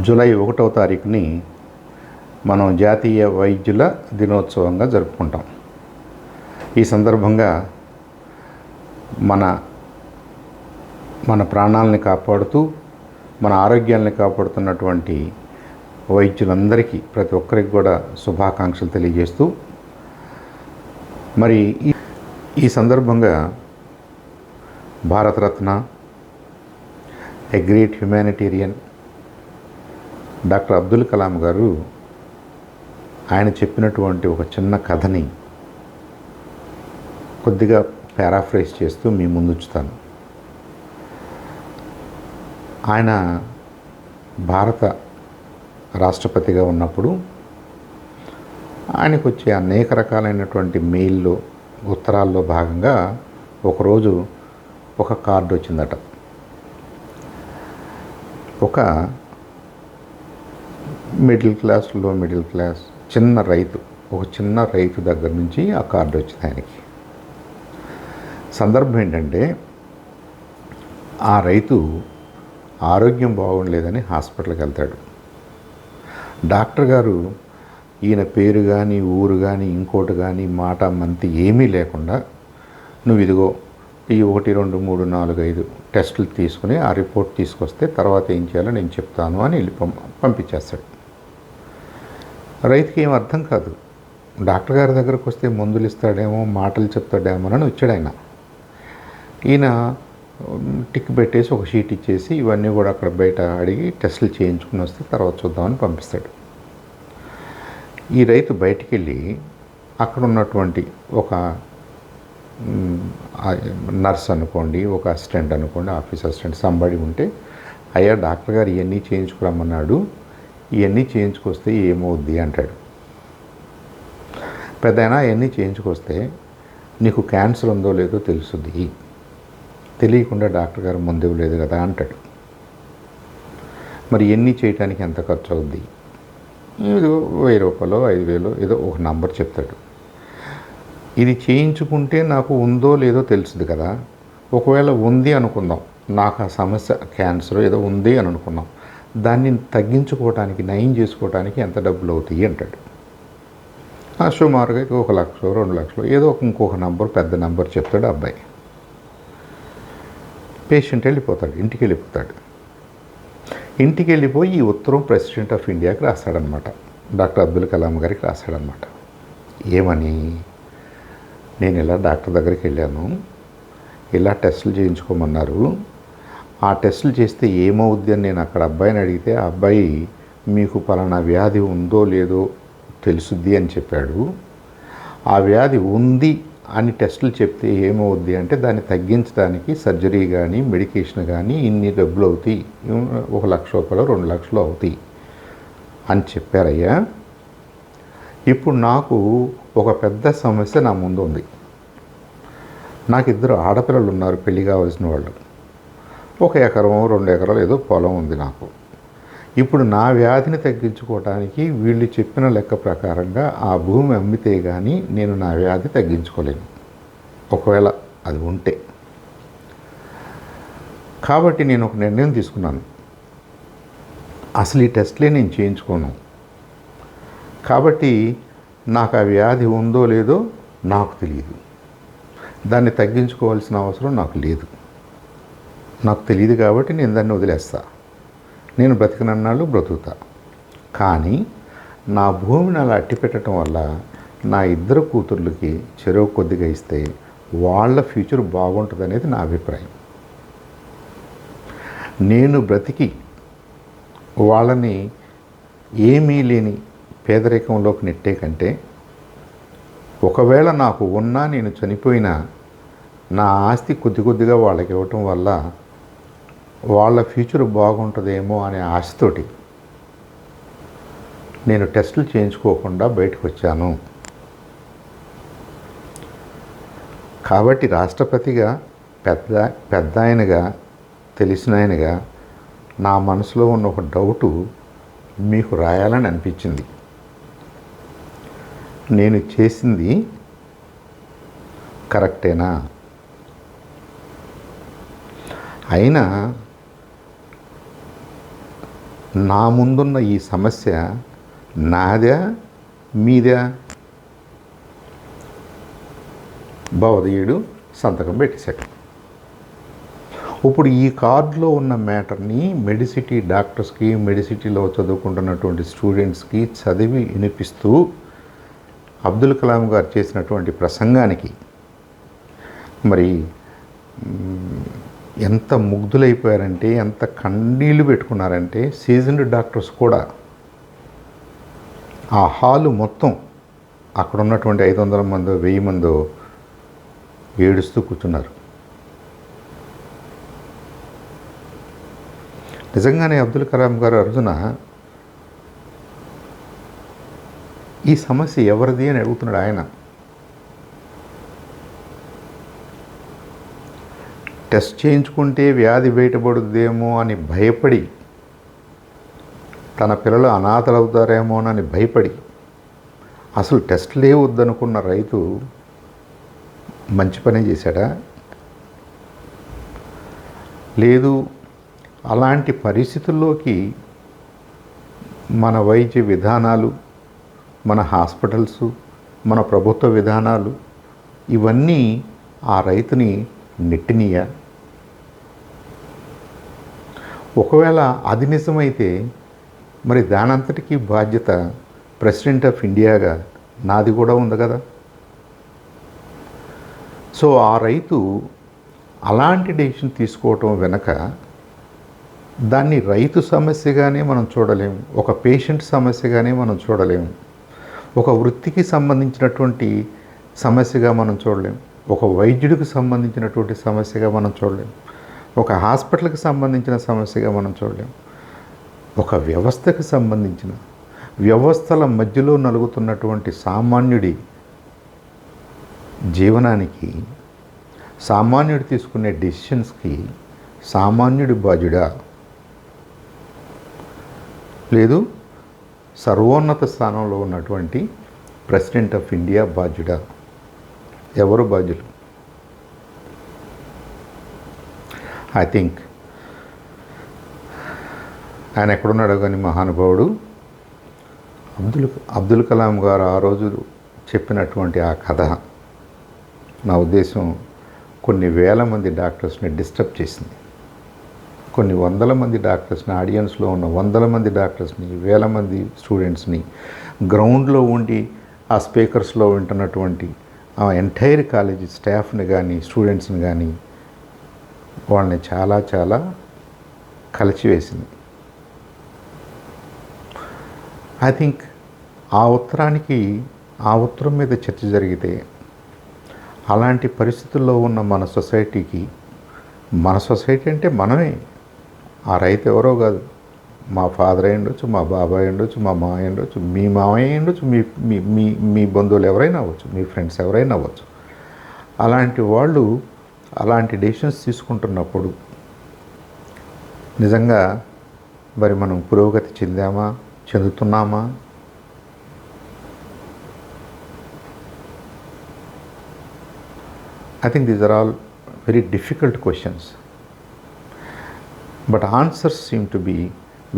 July 1వ తారీఖుని మనం జాతీయ వైద్యుల దినోత్సవంగా జరుపుకుంటాం. ఈ సందర్భంగా మన మన ప్రాణాలని కాపాడుతూ మన ఆరోగ్యాలని కాపాడుతున్నటువంటి వైద్యులందరికీ ప్రతి ఒక్కరికి కూడా శుభాకాంక్షలు తెలియజేస్తూ, మరి ఈ సందర్భంగా Bharat Ratna, a great humanitarian doctor Abdul Kalam గారు ఆయన చెప్పినటువంటి ఒక చిన్న కథని కొద్దిగా పారాఫ్రైజ్ చేస్తూ మీ ముందుంచుతాను. ఆయన భారత రాష్ట్రపతిగా ఉన్నప్పుడు ఆయనకు వచ్చే అనేక రకాలైనటువంటి మెయిల్లో, ఉత్తరాల్లో భాగంగా ఒకరోజు ఒక కార్డు వచ్చిందట. ఒక మిడిల్ క్లాస్, లో మిడిల్ క్లాస్ ఒక చిన్న రైతు దగ్గర నుంచి ఆ కార్డు వచ్చింది ఆయనకి. సందర్భం ఏంటంటే, ఆ రైతు ఆరోగ్యం బాగుండలేదని హాస్పిటల్కి వెళ్తాడు. డాక్టర్ గారు ఈయన పేరు కానీ, ఊరు కానీ, ఇంకోటి కానీ, మాట మంతి ఏమీ లేకుండా, నువ్వు ఇదిగో ఈ 1, 2, 3, 4, 5 టెస్టులు తీసుకుని ఆ రిపోర్ట్ తీసుకొస్తే తర్వాత ఏం చేయాలో నేను చెప్తాను అని వెళ్ళి పంపించేస్తాడు. రైతుకి ఏం అర్థం కాదు. డాక్టర్ గారి దగ్గరకు వస్తే మందులు ఇస్తాడేమో, మాటలు చెప్తాడేమో అని వచ్చాడు ఆయన. ఈయన టిక్ పెట్టేసి ఒక షీట్ ఇచ్చేసి ఇవన్నీ కూడా అక్కడ బయట అడిగి టెస్టులు చేయించుకుని వస్తే తర్వాత చూద్దామని పంపిస్తాడు. ఈ రైతు బయటికి వెళ్ళి అక్కడ ఉన్నటువంటి ఒక నర్స్ అనుకోండి, ఒక అసిస్టెంట్ అనుకోండి, ఆఫీస్ అసిస్టెంట్ సంబడి ఉంటే, అయ్యా డాక్టర్ గారు ఇవన్నీ చేయించుకురమ్మన్నాడు, ఇవన్నీ చేయించుకొస్తే ఏమవుద్ది అంటాడు. పెద్దయినా ఇవన్నీ చేయించుకొస్తే నీకు క్యాన్సర్ ఉందో లేదో తెలుస్తుంది, తెలియకుండా డాక్టర్ గారు ముందు ఇవ్వలేదు కదా అంటాడు. మరి ఎన్ని చేయటానికి ఎంత ఖర్చు అవుద్ది? ఏదో 1000 రూపాయలు, 5000 ఏదో ఒక నంబర్ చెప్తాడు. ఇది చేయించుకుంటే నాకు ఉందో లేదో తెలుస్తుంది కదా, ఒకవేళ ఉంది అనుకుందాం, నాకు ఆ సమస్య క్యాన్సర్ ఏదో ఉంది అని అనుకున్నాం, దాన్ని తగ్గించుకోవడానికి, నయం చేసుకోవడానికి ఎంత డబ్బులు అవుతాయి అంటాడు. సుమారుగా 1 లక్ష, 2 లక్షలు ఏదో ఇంకొక నంబర్, పెద్ద నంబర్ చెప్తాడు అబ్బాయి. పేషెంట్ వెళ్ళిపోతాడు, ఇంటికి వెళ్ళిపోతాడు. ఇంటికి వెళ్ళిపోయి ఈ ఉత్తరం ప్రెసిడెంట్ ఆఫ్ ఇండియాకి రాస్తాడనమాట, డాక్టర్ అబ్దుల్ కలాం గారికి రాస్తాడనమాట. ఏమని? నేను ఇలా డాక్టర్ దగ్గరికి వెళ్ళాను, ఇలా టెస్టులు చేయించుకోమన్నారు, ఆ టెస్టులు చేస్తే ఏమవుద్ది అని నేను అక్కడ అబ్బాయిని అడిగితే, ఆ అబ్బాయి మీకు పలానా వ్యాధి ఉందో లేదో తెలుసుద్ది అని చెప్పాడు. ఆ వ్యాధి ఉంది అని టెస్టులు చెప్తే ఏమవుద్ది అంటే, దాన్ని తగ్గించడానికి సర్జరీ కానీ, మెడికేషన్ కానీ ఇన్ని డబ్బులు అవుతాయి, 1 లక్ష రూపాయలు, 2 లక్షలు అవుతాయి అని చెప్పారయ్యా. ఇప్పుడు నాకు ఒక పెద్ద సమస్య నా ముందు ఉంది. నాకు 2 ఆడపిల్లలు ఉన్నారు, పెళ్లి కావాల్సిన వాళ్ళు. 1 ఎకరం, 2 ఎకరాలు ఏదో పొలం ఉంది నాకు. ఇప్పుడు నా వ్యాధిని తగ్గించుకోవడానికి వీళ్ళు చెప్పిన లెక్క ప్రకారంగా ఆ భూమి అమ్మితే కానీ నేను నా వ్యాధి తగ్గించుకోలేను, ఒకవేళ అది ఉంటే. కాబట్టి నేను ఒక నిర్ణయం తీసుకున్నాను, అసలు ఈ టెస్ట్లే నేను చేయించుకోను. కాబట్టి నాకు ఆ వ్యాధి ఉందో లేదో నాకు తెలియదు, దాన్ని తగ్గించుకోవాల్సిన అవసరం నాకు లేదు. నాకు తెలియదు కాబట్టి నేను దాన్ని వదిలేస్తా, నేను బ్రతికినన్నాళ్ళు బ్రతుకుతా. కానీ నా భూమిని అలా అట్టి పెట్టడం వల్ల నా 2 కూతుర్లకి చెరువు కొద్దిగా ఇస్తే వాళ్ళ ఫ్యూచర్ బాగుంటుంది అనేది నా అభిప్రాయం. నేను బ్రతికి వాళ్ళని ఏమీ లేని పేదరికంలోకి నెట్టే కంటే, ఒకవేళ నాకు ఉన్నా నేను చనిపోయినా నా ఆస్తి కొద్దిగా వాళ్ళకి ఇవ్వటం వల్ల వాళ్ళ ఫ్యూచర్ బాగుంటుందేమో అనే ఆశతోటి నేను టెస్టులు చేయించుకోకుండా బయటకు వచ్చాను. కాబట్టి రాష్ట్రపతిగా, పెద్ద ఆయనగా, తెలిసిన ఆయనగా నా మనసులో ఉన్న ఒక డౌటు మీకు రాయాలని అనిపించింది. నేను చేసింది కరెక్టేనా? అయినా నా ముందున్న ఈ సమస్య నాదా మీదా? భవదీయుడు సంతకం పెట్టేశాడు. ఇప్పుడు ఈ కార్డులో ఉన్న మ్యాటర్ని మెడిసిటీ డాక్టర్స్కి, మెడిసిటీలో చదువుకుంటున్నటువంటి స్టూడెంట్స్కి చదివి వినిపిస్తూ అబ్దుల్ కలాం గారు చేసినటువంటి ప్రసంగానికి మరి ఎంత ముగ్ధులైపోయారంటే, ఎంత కన్నీళ్ళు పెట్టుకున్నారంటే సీజన్డ్ డాక్టర్స్ కూడా ఆ హాలు మొత్తం అక్కడ ఉన్నటువంటి 500 మందో 1000 మందో ఏడుస్తూ కూర్చున్నారు. నిజంగానే అబ్దుల్ కలాం గారు అర్జున ఈ సమస్య ఎవరిది అని అడుగుతున్నాడు ఆయన. టెస్ట్ చేయించుకుంటే వ్యాధి బయటపడుద్దేమో అని భయపడి, తన పిల్లలు అనాథలవుతారేమోనని భయపడి అసలు టెస్ట్లే వద్దనుకున్న రైతు మంచి పని చేశాడా? లేదు, అలాంటి పరిస్థితుల్లోకి మన వైద్య విధానాలు, మన హాస్పిటల్స్, మన ప్రభుత్వ విధానాలు ఇవన్నీ ఆ రైతుని నెట్టినీయా? ఒకవేళ అది నిజమైతే మరి దానంతటికీ బాధ్యత ప్రెసిడెంట్ ఆఫ్ ఇండియాగా నాది కూడా ఉంది కదా. సో ఆ రైతు అలాంటి డెసిషన్ తీసుకోవటం వెనక దాన్ని రైతు సమస్యగానే మనం చూడలేము, ఒక పేషెంట్ సమస్యగానే మనం చూడలేము, ఒక వృత్తికి సంబంధించినటువంటి సమస్యగా మనం చూడలేము, ఒక వైద్యుడికి సంబంధించినటువంటి సమస్యగా మనం చూడలేము, ఒక హాస్పిటల్కి సంబంధించిన సమస్యగా మనం చూడలేము. ఒక వ్యవస్థకు సంబంధించిన, వ్యవస్థల మధ్యలో నలుగుతున్నటువంటి సామాన్యుడి జీవనానికి, సామాన్యుడు తీసుకునే డెసిషన్స్కి సామాన్యుడి బాధ్యుడా? లేదు సర్వోన్నత స్థానంలో ఉన్నటువంటి ప్రెసిడెంట్ ఆఫ్ ఇండియా బాధ్యుడా? ఎవరు బాధ్యులు? ఐ థింక్ ఆయన ఎక్కడున్నాడో కానీ మహానుభావుడు అబ్దుల్ కలాం గారు ఆ రోజు చెప్పినటువంటి ఆ కథ నా ఉద్దేశం కొన్ని వేల మంది డాక్టర్స్ని డిస్టర్బ్ చేసింది. కొన్ని వందల మంది డాక్టర్స్ని, ఆడియన్స్లో ఉన్న వందల మంది డాక్టర్స్ని, వేల మంది స్టూడెంట్స్ని, గ్రౌండ్లో ఉండి ఆ స్పీకర్స్లో వింటున్నటువంటి ఆ ఎంటైర్ కాలేజీ స్టాఫ్ని కానీ, స్టూడెంట్స్ని కానీ వాళ్ళని చాలా చాలా కలిచివేసింది. ఐ థింక్ ఆ ఉత్తరం మీద చర్చ జరిగితే అలాంటి పరిస్థితుల్లో ఉన్న మన సొసైటీ అంటే మనమే, ఆ రైతు ఎవరో కాదు, మా ఫాదర్ అయి ఉండొచ్చు, మా బాబాయ్ ఉండొచ్చు, మా మామయ్య ఉండొచ్చు, మీ మామయ్య ఉండొచ్చు, మీ మీ మీ బంధువులు ఎవరైనా అవ్వచ్చు, మీ ఫ్రెండ్స్ ఎవరైనా అవ్వచ్చు. అలాంటి వాళ్ళు అలాంటి డెసిషన్స్ తీసుకుంటున్నప్పుడు నిజంగా మరి మనం పురోగతి చెందుతున్నామా? I think these are all very difficult questions, but answers seem to be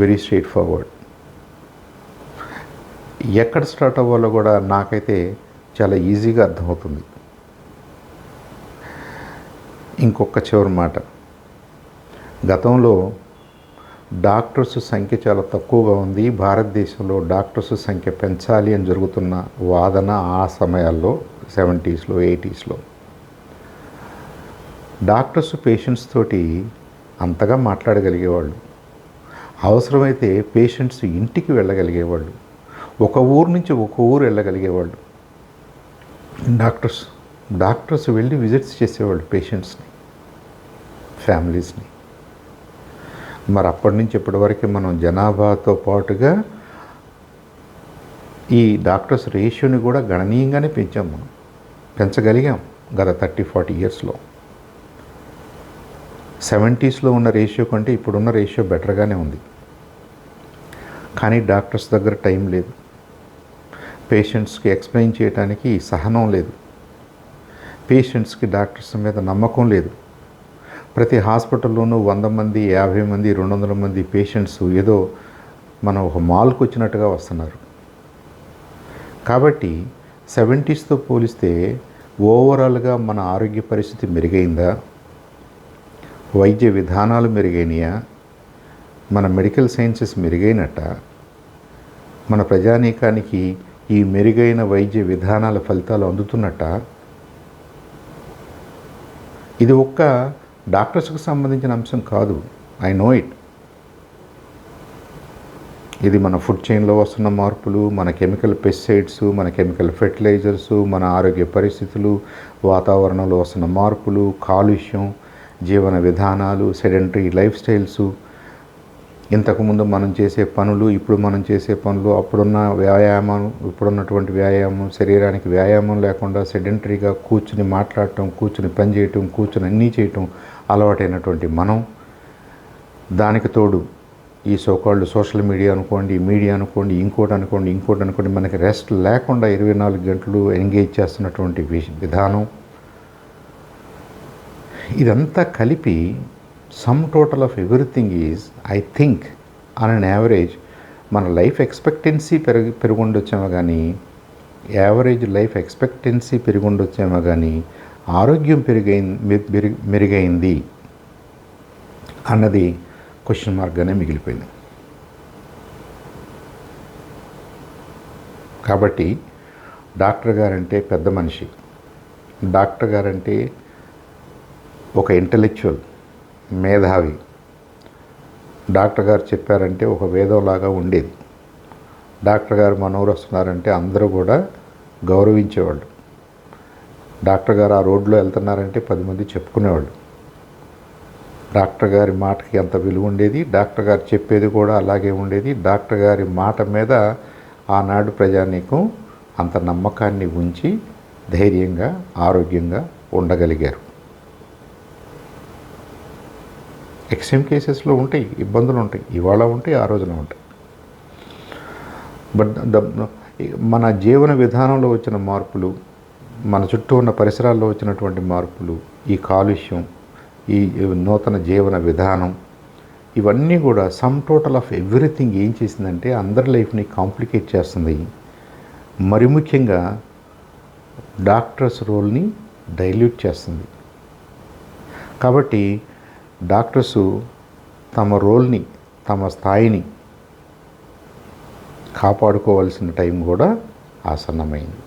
very straightforward. ఎక్కడ స్టార్ట్ అవ్వాలో కూడా నాకైతే చాలా ఈజీగా అర్థమవుతుంది. ఇంకొక చివరి మాట, గతంలో డాక్టర్స్ సంఖ్య చాలా తక్కువగా ఉంది, భారతదేశంలో డాక్టర్స్ సంఖ్య పెంచాలి అని జరుగుతున్న వాదన ఆ సమయాల్లో 70s, 80s డాక్టర్స్ పేషెంట్స్ తోటి అంతగా మాట్లాడగలిగేవాళ్ళు, అవసరమైతే పేషెంట్స్ ఇంటికి వెళ్ళగలిగేవాళ్ళు, ఒక ఊరు నుంచి ఒక ఊరు వెళ్ళగలిగేవాళ్ళు. డాక్టర్స్ వెళ్ళి విజిట్స్ చేసేవాళ్ళు పేషెంట్స్ని, ఫ్యామిలీస్ని. మరి అప్పటి నుంచి ఇప్పటివరకు మనం జనాభాతో పాటుగా ఈ డాక్టర్స్ రేషియోని కూడా గణనీయంగానే పెంచగలిగాం గత 30-40 ఇయర్స్లో. 70s ఉన్న రేషియో కంటే ఇప్పుడున్న రేషియో బెటర్గానే ఉంది. కానీ డాక్టర్స్ దగ్గర టైం లేదు, పేషెంట్స్కి ఎక్స్ప్లెయిన్ చేయడానికి సహనం లేదు, పేషెంట్స్కి డాక్టర్స్ మీద నమ్మకం లేదు. ప్రతి హాస్పిటల్లోనూ 100 మంది, 50 మంది, 200 మంది పేషెంట్స్ ఏదో మనం ఒక మాల్కి వచ్చినట్టుగా వస్తున్నారు. కాబట్టి 70స్తో పోలిస్తే ఓవరాల్గా మన ఆరోగ్య పరిస్థితి మెరుగైందా, వైద్య విధానాలు మెరుగైనయా, మన మెడికల్ సైన్సెస్ మెరుగైనట్ట, మన ప్రజానీకానికి ఈ మెరుగైన వైద్య విధానాల ఫలితాలు అందుతున్నట్ట? ఇది ఒక్క డాక్టర్స్కి సంబంధించిన అంశం కాదు. I know it. ఇది మన ఫుడ్ చైన్లో వస్తున్న మార్పులు, మన కెమికల్ పెస్టిసైడ్స్, మన కెమికల్ ఫెర్టిలైజర్స్, మన ఆరోగ్య పరిస్థితులు, వాతావరణంలో వస్తున్న మార్పులు, కాలుష్యం, జీవన విధానాలు, సెడెంటరీ లైఫ్ స్టైల్స్, ఇంతకుముందు మనం చేసే పనులు, ఇప్పుడు మనం చేసే పనులు, అప్పుడున్న వ్యాయామం, ఇప్పుడున్నటువంటి వ్యాయామం, శరీరానికి వ్యాయామం లేకుండా సెడెంటరీగా కూర్చుని మాట్లాడటం, కూర్చుని పని చేయటం, కూర్చుని అన్నీ చేయటం అలవాటైనటువంటి మనం, దానికి తోడు ఈ సోకాల్డ్ సోషల్ మీడియా అనుకోండి, మీడియా అనుకోండి, ఇంకోటి అనుకోండి, మనకి రెస్ట్ లేకుండా 24 గంటలు ఎంగేజ్ చేస్తున్నటువంటి విధానం, ఇదంతా కలిపి sum total of everything is, I think on an average మన లైఫ్ ఎక్స్పెక్టెన్సీ పెరుగుండొచ్చేమో కానీ, యావరేజ్ లైఫ్ ఎక్స్పెక్టెన్సీ పెరుగుండొచ్చేమో కానీ ఆరోగ్యం మెరుగైంది అన్నది క్వశ్చన్ మార్క్గానే మిగిలిపోయింది. కాబట్టి డాక్టర్ గారంటే పెద్ద మనిషి, డాక్టర్ గారంటే ఒక ఇంటలెక్చువల్, మేధావి. డాక్టర్ గారు చెప్పారంటే ఒక వేదంలాగా ఉండేది. డాక్టర్ గారు మనూరు వస్తున్నారంటే అందరూ కూడా గౌరవించేవాళ్ళు. డాక్టర్ గారు ఆ రోడ్లో వెళ్తున్నారంటే 10 మంది చెప్పుకునేవాళ్ళు. డాక్టర్ గారి మాటకి అంత విలువ ఉండేది. డాక్టర్ గారు చెప్పేది కూడా అలాగే ఉండేది. డాక్టర్ గారి మాట మీద ఆనాడు ప్రజానీకం అంత నమ్మకాన్ని ఉంచి ధైర్యంగా, ఆరోగ్యంగా ఉండగలిగారు. ఎక్స్ట్రీమ్ కేసెస్లో ఉంటాయి, ఇబ్బందులు ఉంటాయి, ఇవాళ ఉంటాయి, ఆ రోజున ఉంటాయి. బట్ మన జీవన విధానంలో వచ్చిన మార్పులు, మన చుట్టూ ఉన్న పరిసరాల్లో వచ్చినటువంటి మార్పులు, ఈ కాలుష్యం, ఈ నూతన జీవన విధానం, ఇవన్నీ కూడా సమ్ టోటల్ ఆఫ్ ఎవ్రీథింగ్ ఏం చేసిందంటే అందరి లైఫ్ని కాంప్లికేట్ చేస్తుంది. మరి ముఖ్యంగా డాక్టర్స్ రోల్ని డైల్యూట్ చేస్తుంది. కాబట్టి డాక్టర్సు తమ రోల్ని, తమ స్థాయిని కాపాడుకోవాల్సిన టైం కూడా ఆసన్నమైంది.